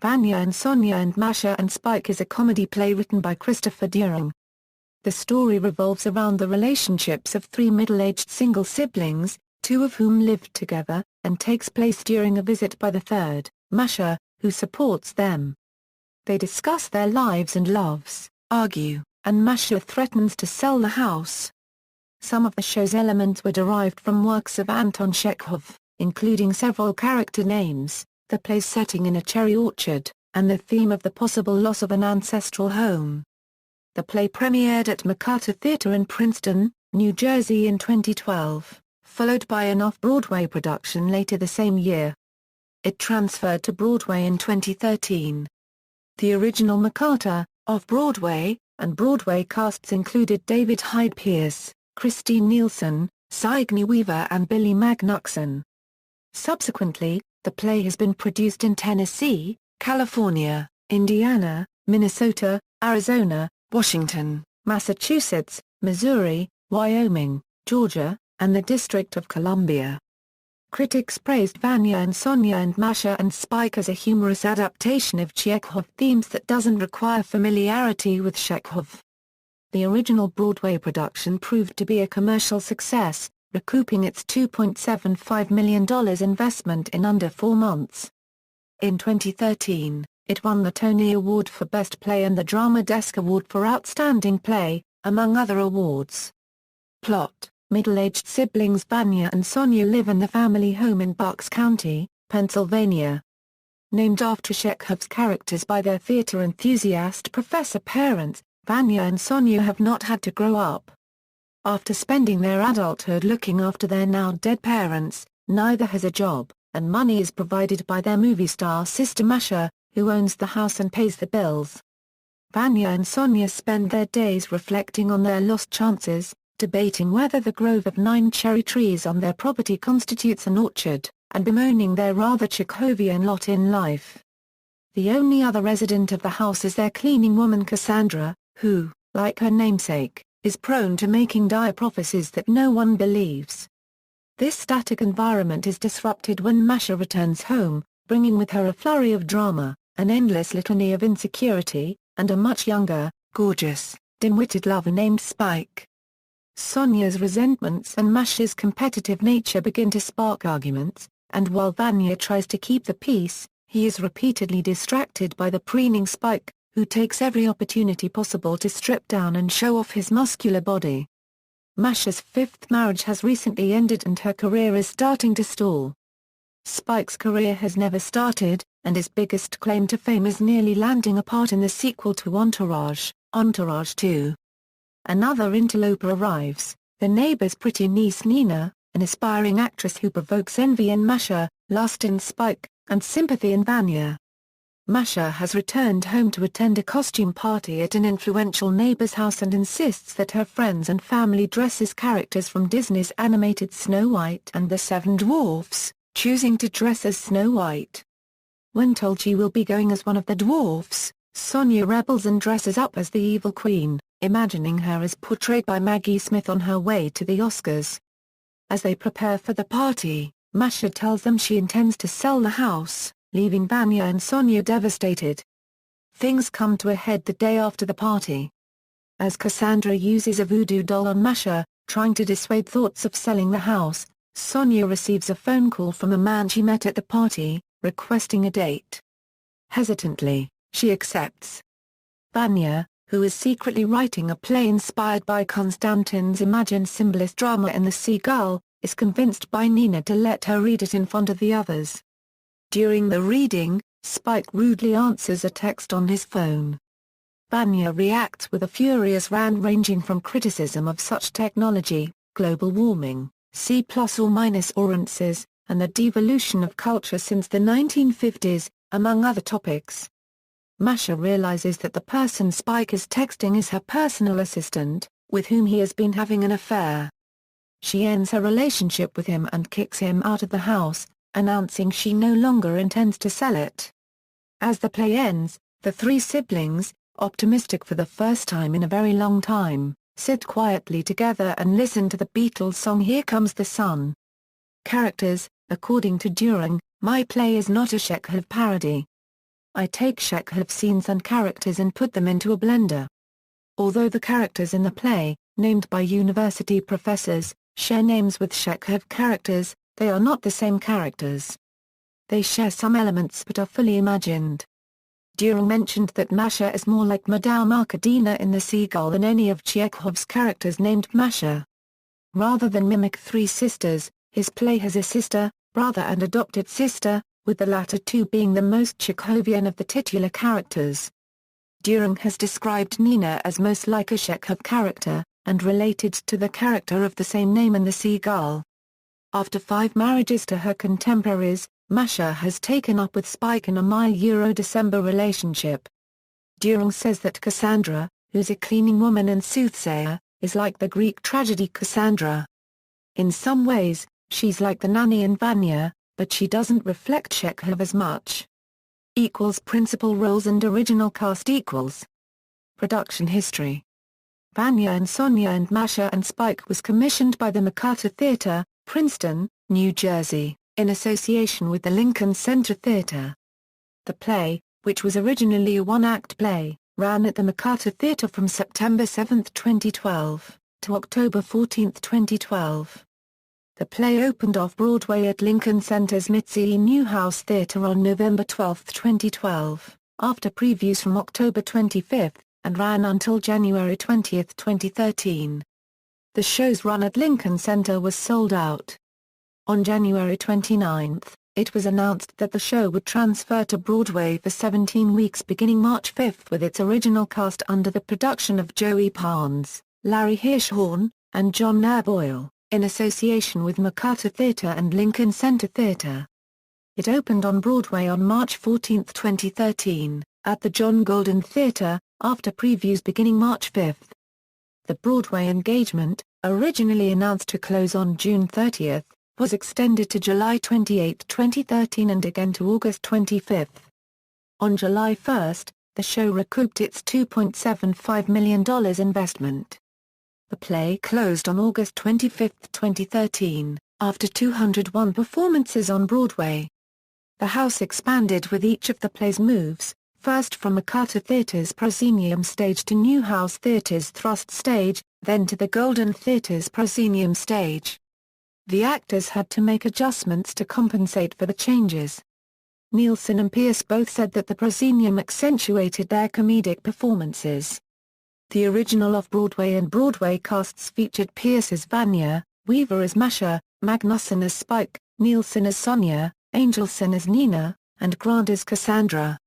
Vanya and Sonia and Masha and Spike is a comedy play written by Christopher During. The story revolves around the relationships of three middle-aged single siblings, two of whom live together, and takes place during a visit by the third, Masha, who supports them. They discuss their lives and loves, argue, and Masha threatens to sell the house. Some of the show's elements were derived from works of Anton Chekhov, including several character names, the play's setting in a cherry orchard, and the theme of the possible loss of an ancestral home. The play premiered at McCarter Theatre in Princeton, New Jersey in 2012, followed by an off-Broadway production later the same year. It transferred to Broadway in 2013. The original McCarter, off-Broadway, and Broadway casts included David Hyde Pierce, Christine Nielsen, Sigourney Weaver and Billy Magnuson. Subsequently, the play has been produced in Tennessee, California, Indiana, Minnesota, Arizona, Washington, Massachusetts, Missouri, Wyoming, Georgia, and the District of Columbia. Critics praised Vanya and Sonia and Masha and Spike as a humorous adaptation of Chekhov themes that doesn't require familiarity with Chekhov. The original Broadway production proved to be a commercial success, recouping its $2.75 million investment in under 4 months. In 2013, it won the Tony Award for Best Play and the Drama Desk Award for Outstanding Play, among other awards. Plot: middle-aged siblings Vanya and Sonia live in the family home in Bucks County, Pennsylvania. Named after Chekhov's characters by their theater enthusiast professor parents, Vanya and Sonia have not had to grow up. After spending their adulthood looking after their now-dead parents, neither has a job, and money is provided by their movie star sister Masha, who owns the house and pays the bills. Vanya and Sonia spend their days reflecting on their lost chances, debating whether the grove of 9 cherry trees on their property constitutes an orchard, and bemoaning their rather Chekhovian lot in life. The only other resident of the house is their cleaning woman Cassandra, who, like her namesake, is prone to making dire prophecies that no one believes. This static environment is disrupted when Masha returns home, bringing with her a flurry of drama, an endless litany of insecurity, and a much younger, gorgeous, dim-witted lover named Spike. Sonia's resentments and Masha's competitive nature begin to spark arguments, and while Vanya tries to keep the peace, he is repeatedly distracted by the preening Spike, who takes every opportunity possible to strip down and show off his muscular body. Masha's 5th marriage has recently ended and her career is starting to stall. Spike's career has never started, and his biggest claim to fame is nearly landing a part in the sequel to Entourage, Entourage 2. Another interloper arrives, the neighbor's pretty niece Nina, an aspiring actress who provokes envy in Masha, lust in Spike, and sympathy in Vanya. Masha has returned home to attend a costume party at an influential neighbor's house and insists that her friends and family dress as characters from Disney's animated Snow White and the Seven Dwarfs, choosing to dress as Snow White. When told she will be going as one of the dwarfs, Sonia rebels and dresses up as the evil queen, imagining her as portrayed by Maggie Smith on her way to the Oscars. As they prepare for the party, Masha tells them she intends to sell the house, leaving Vanya and Sonia devastated. Things come to a head the day after the party. As Cassandra uses a voodoo doll on Masha, trying to dissuade thoughts of selling the house, Sonia receives a phone call from a man she met at the party, requesting a date. Hesitantly, she accepts. Vanya, who is secretly writing a play inspired by Konstantin's imagined symbolist drama In the Seagull, is convinced by Nina to let her read it in front of the others. During the reading, Spike rudely answers a text on his phone. Vanya reacts with a furious rant ranging from criticism of such technology, global warming, C++ or minus occurrences, and the devolution of culture since the 1950s, among other topics. Masha realizes that the person Spike is texting is her personal assistant, with whom he has been having an affair. She ends her relationship with him and kicks him out of the house, announcing she no longer intends to sell it. As the play ends, the three siblings, optimistic for the first time in a very long time, sit quietly together and listen to the Beatles song Here Comes the Sun. Characters: according to During, my play is not a Chekhov parody. I take Chekhov scenes and characters and put them into a blender. Although the characters in the play, named by university professors, share names with Chekhov characters, they are not the same characters. They share some elements but are fully imagined. Durang mentioned that Masha is more like Madame Arkadina in The Seagull than any of Chekhov's characters named Masha. Rather than mimic three sisters, his play has a sister, brother and adopted sister, with the latter two being the most Chekhovian of the titular characters. Durang has described Nina as most like a Chekhov character, and related to the character of the same name in The Seagull. After 5 marriages to her contemporaries, Masha has taken up with Spike in a May-December relationship. Durang says that Cassandra, who's a cleaning woman and soothsayer, is like the Greek tragedy Cassandra. In some ways, she's like the nanny in Vanya, but she doesn't reflect Chekhov as much. Principal roles and original cast equals. Production history. Vanya and Sonia and Masha and Spike was commissioned by the McCarter Theatre, Princeton, New Jersey, in association with the Lincoln Center Theatre. The play, which was originally a one-act play, ran at the McCarter Theatre from September 7, 2012, to October 14, 2012. The play opened off-Broadway at Lincoln Center's Mitzi Newhouse Theatre on November 12, 2012, after previews from October 25, and ran until January 20, 2013. The show's run at Lincoln Center was sold out. On January 29, it was announced that the show would transfer to Broadway for 17 weeks beginning March 5 with its original cast under the production of Joey Parnes, Larry Hirschhorn, and John Airboyle, in association with McCarter Theatre and Lincoln Center Theatre. It opened on Broadway on March 14, 2013, at the John Golden Theatre, after previews beginning March 5. The Broadway engagement, originally announced to close on June 30, was extended to July 28, 2013 and again to August 25. On July 1, the show recouped its $2.75 million investment. The play closed on August 25, 2013, after 201 performances on Broadway. The house expanded with each of the play's moves, first from McCarter Theatre's proscenium stage to Newhouse Theatre's thrust stage, then to the Golden Theatre's proscenium stage. The actors had to make adjustments to compensate for the changes. Nielsen and Pierce both said that the proscenium accentuated their comedic performances. The original off-Broadway and Broadway casts featured Pierce as Vanya, Weaver as Masha, Magnuson as Spike, Nielsen as Sonia, Angelson as Nina, and Grant as Cassandra.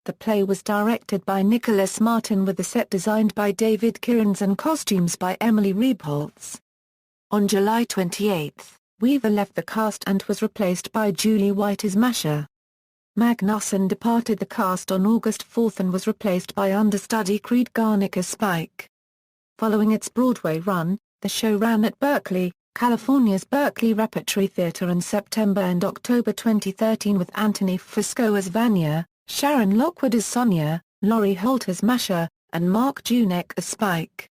The play was directed by Nicholas Martin with the set designed by David Kierans and costumes by Emily Rebholz. On July 28, Weaver left the cast and was replaced by Julie White as Masha. Magnuson departed the cast on August 4 and was replaced by understudy Creed Garnick as Spike. Following its Broadway run, the show ran at Berkeley, California's Berkeley Repertory Theatre in September and October 2013 with Anthony Fusco as Vanya, Sharon Lockwood as Sonia, Laurie Holt as Masha, and Mark Junek as Spike.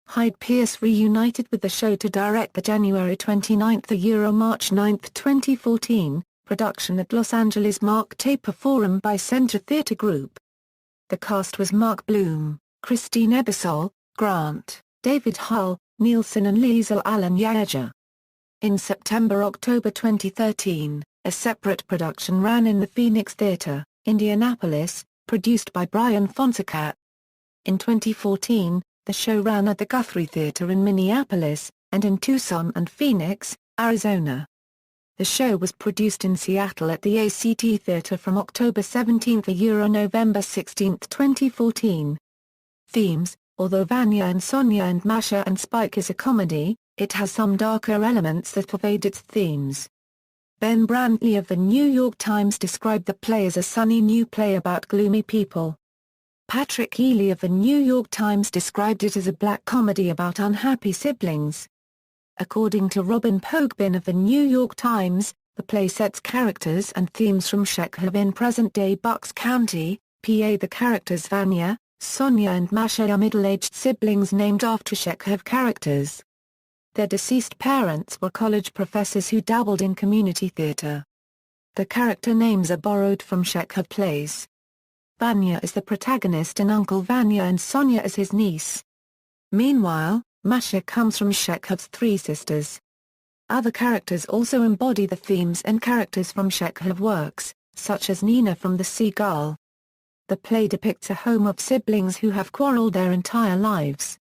Hyde Pierce reunited with the show to direct the January 29–March 9, 2014, production at Los Angeles Mark Taper Forum by Center Theatre Group. The cast was Mark Bloom, Christine Ebersol, Grant, David Hull, Nielsen and Liesl Allen Yeager. In September–October 2013, a separate production ran in the Phoenix Theatre, Indianapolis, produced by Brian Fonseca. In 2014, the show ran at the Guthrie Theatre in Minneapolis, and in Tucson and Phoenix, Arizona. The show was produced in Seattle at the ACT Theatre from October 17 to November 16, 2014. Themes: although Vanya and Sonia and Masha and Spike is a comedy, it has some darker elements that pervade its themes. Ben Brantley of The New York Times described the play as a sunny new play about gloomy people. Patrick Healy of The New York Times described it as a black comedy about unhappy siblings. According to Robin Pogbin of The New York Times, the play sets characters and themes from Chekhov in present-day Bucks County, PA. The characters Vanya, Sonia and Masha are middle-aged siblings named after Chekhov characters. Their deceased parents were college professors who dabbled in community theater. The character names are borrowed from Chekhov plays. Vanya is the protagonist and Uncle Vanya and Sonia is his niece. Meanwhile, Masha comes from Chekhov's three sisters. Other characters also embody the themes and characters from Chekhov works, such as Nina from The Seagull. The play depicts a home of siblings who have quarreled their entire lives.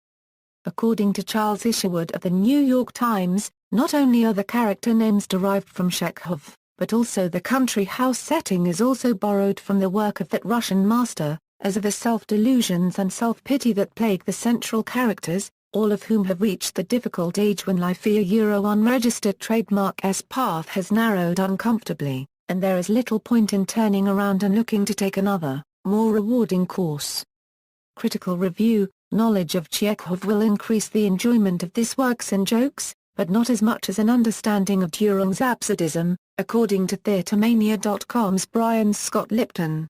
According to Charles Isherwood of the New York Times, not only are the character names derived from Chekhov, but also the country house setting is also borrowed from the work of that Russian master, as are the self-delusions and self-pity that plague the central characters, all of whom have reached the difficult age when life via unregistered trademark's path has narrowed uncomfortably, and there is little point in turning around and looking to take another, more rewarding course. Critical review: knowledge of Chekhov will increase the enjoyment of this works and jokes, but not as much as an understanding of Durang's absurdism, according to TheatreMania.com's Brian Scott Lipton.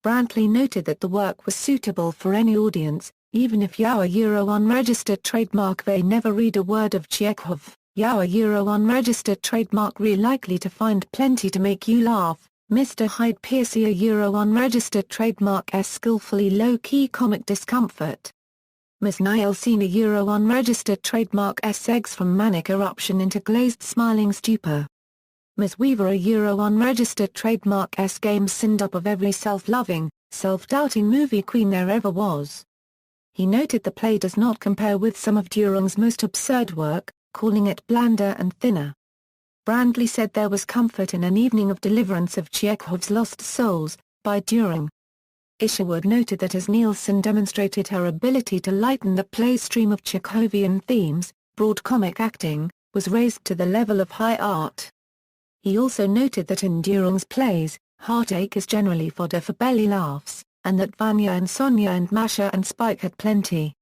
Brantley noted that the work was suitable for any audience, even if your unregistered trademark they never read a word of Chekhov. Your unregistered trademark re likely to find plenty to make you laugh. Mr. Hyde Pierce your unregistered trademark skillfully low-key comic discomfort. Ms. Niall Senior your unregistered trademark eggs from manic eruption into glazed smiling stupor. Ms. Weaver your unregistered trademark game sinned up of every self-loving, self-doubting movie queen there ever was. He noted the play does not compare with some of Durang's most absurd work, calling it blander and thinner. Brantley said there was comfort in an evening of deliverance of Chekhov's Lost Souls, by Durang. Isherwood noted that as Nielsen demonstrated her ability to lighten the play's stream of Chekhovian themes, broad comic acting was raised to the level of high art. He also noted that in Durang's plays, heartache is generally fodder for belly laughs, and that Vanya and Sonia and Masha and Spike had plenty.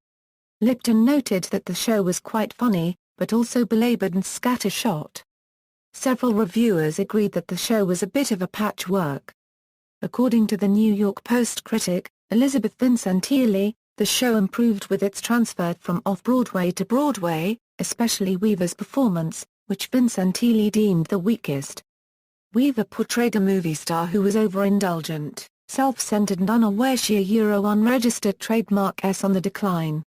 Lipton noted that the show was quite funny, but also belabored and scattershot. Several reviewers agreed that the show was a bit of a patchwork. According to the New York Post critic, Elizabeth Vincentielli, the show improved with its transfer from off-Broadway to Broadway, especially Weaver's performance, which Vincentielli deemed the weakest. Weaver portrayed a movie star who was overindulgent, self-centered and unaware she unregistered trademark on the decline.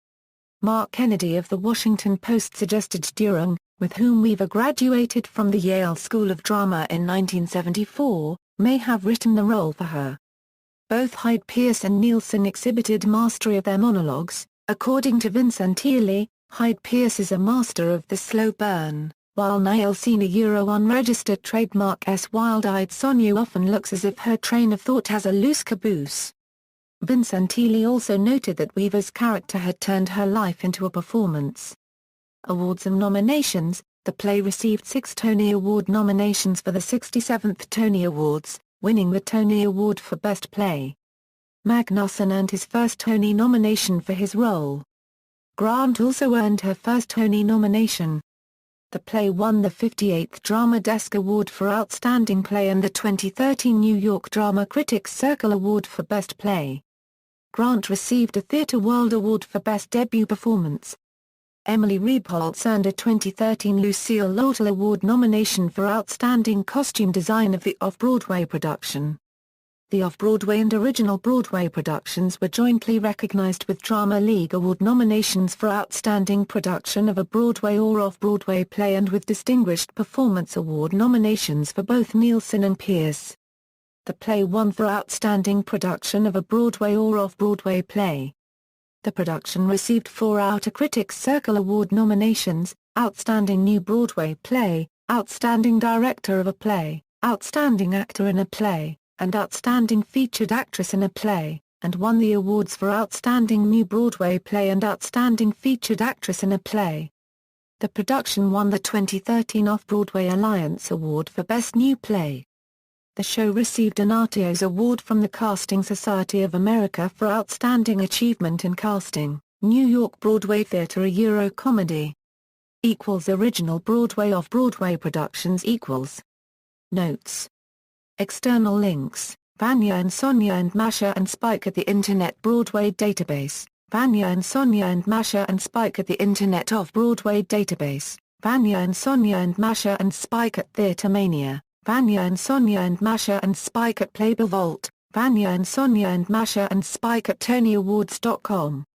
Mark Kennedy of The Washington Post suggested Durang, with whom Weaver graduated from the Yale School of Drama in 1974, may have written the role for her. Both Hyde Pierce and Nielsen exhibited mastery of their monologues. According to Vincentielli, Hyde Pierce is a master of the slow burn, while Niall Senior unregistered trademark's wild-eyed Sonia often looks as if her train of thought has a loose caboose. Vincentielli also noted that Weaver's character had turned her life into a performance. Awards and nominations: the play received 6 Tony Award nominations for the 67th Tony Awards, winning the Tony Award for Best Play. Magnuson earned his first Tony nomination for his role. Grant also earned her first Tony nomination. The play won the 58th Drama Desk Award for Outstanding Play and the 2013 New York Drama Critics Circle Award for Best Play. Grant received a Theatre World Award for Best Debut Performance. Emily Rebholz earned a 2013 Lucille Lortel Award nomination for Outstanding Costume Design of the Off-Broadway production. The Off-Broadway and Original Broadway productions were jointly recognized with Drama League Award nominations for Outstanding Production of a Broadway or Off-Broadway Play and with Distinguished Performance Award nominations for both Nielsen and Pierce. The play won for Outstanding Production of a Broadway or Off-Broadway Play. The production received 4 Outer Critics Circle Award nominations: Outstanding New Broadway Play, Outstanding Director of a Play, Outstanding Actor in a Play, and Outstanding Featured Actress in a Play, and won the awards for Outstanding New Broadway Play and Outstanding Featured Actress in a Play. The production won the 2013 Off-Broadway Alliance Award for Best New Play. The show received an Artios Award from the Casting Society of America for Outstanding Achievement in Casting. New York Broadway Theatre a Euro Comedy. Original Broadway Off-Broadway Productions Notes. External links: Vanya and Sonia and Masha and Spike at the Internet Broadway Database, Vanya and Sonia and Masha and Spike at the Internet Off-Broadway Database, Vanya and Sonia and Masha and Spike at Theatre Mania, Vanya and Sonia and Masha and Spike at Playbill Vault. Vanya and Sonia and Masha and Spike at TonyAwards.com.